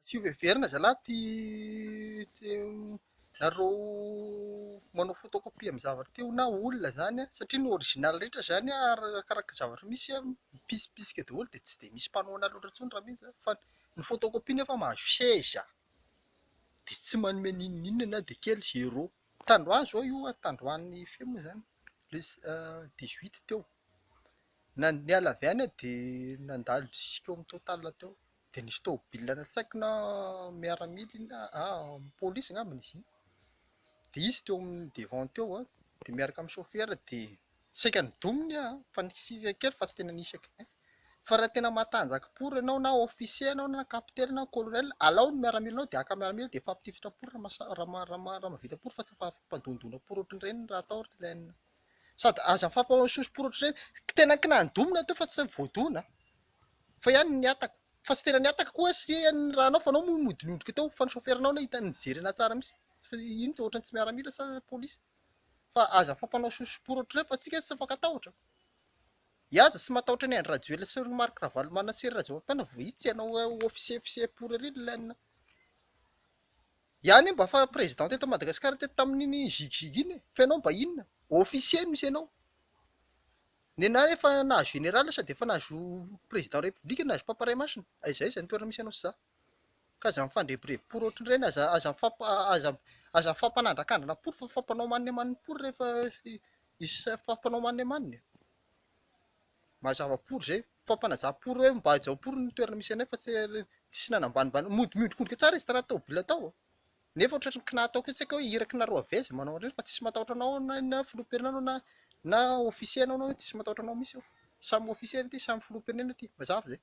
Tsy hoveverina zalahy ty nareo manao photocopie amin'ny zavatra teo na olona zany satria ny original rehetra zany arakaraka zavatra misy mipisipisika daholo dia tsy dia misy mpanoana loatra intsony raha misy fa ny photocopie nefa mahazo seza dia tsy manome n'inona na dia kely 0. Tandroany zao io tandroan'ny feo moa zany le 18 teo na niala avy any dia nandalo jusqu'au amin'ny total teo dia nisy tômôbila natsaiko na miaramily na pôlisy angambany izy iny dia izy teo amin'ny devant teo dia miaraka amin'ny chauffeur dia saika nidominy fa nisy kely fa tsy tena nisy fa raha tena matanjaka-por ianao na officier ianao na capitaine na colonel alao ny miaramilanao dia aka miaramila dia ifampitifitra-por raha mahavita por fa tsy fampadondona por ohatran'ireny raha atao ilaina sady aza mifampasoso-por ohatran'ireny tena kinandomina teo fa tsy voadona fa ihany niataka fa tsy tena niataka koa sy ny rahanao fa anao modinondrika teo fa ny chauffeur-nao ilay hitany nijerena tsara mihitsy iny tsy ohatran'ny tsy miaramila sa pôlisy fa aza fampanao soso-por ohatran'ireny fa tsika tsy afaka atahotra iaza tsy matahotra ny Andry Rajoelina sy ny Marc Ravalomanantsery Rajaomampiana vohitsy ianao officier por ery ilaina ihany mba fa président teto Madagasikara teto tamin'iny zigzig iny fa ianao mba inona officier misy ianao ny anahy efa nahazo général sa dia efa nahazo président république nahazo mpamparay masina izay izay ny toerana misy anao sy za ka aza mifandrebireby-por ohatran'ireny aza mifampanandrakandana por fa fampanao manina manina por rehefa isy fampanao manina manina mazava-por izay fampanajam-por hoe mba hajaho-por ny toerana misy anay fa tsisy nanambanimbany miondrikondrika tsara izy taraha tômôbila tao nefa ohatran'ny kina ataoko tsy haiko hoe hiraky nareo aveza manao an'ireny fa tsisy matahotra anao na filoham-pirenena na officier anao na tsisy matahotra anao mihitsy eo samy officier ity samy filoham-pirenena ity mazava izay